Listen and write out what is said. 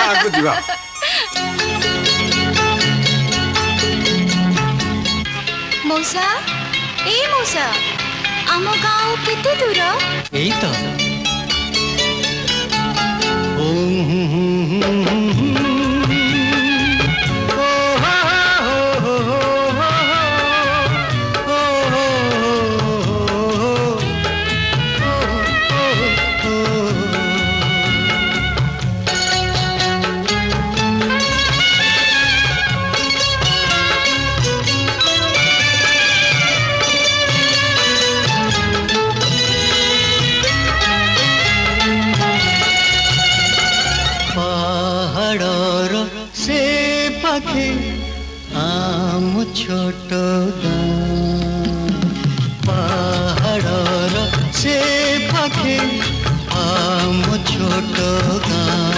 आगु जीवा मौसा ए मौसा आम गाँव केते दूर यही तो से पाखे आम छोट पहाड़ से पाखे आम छोट गाँ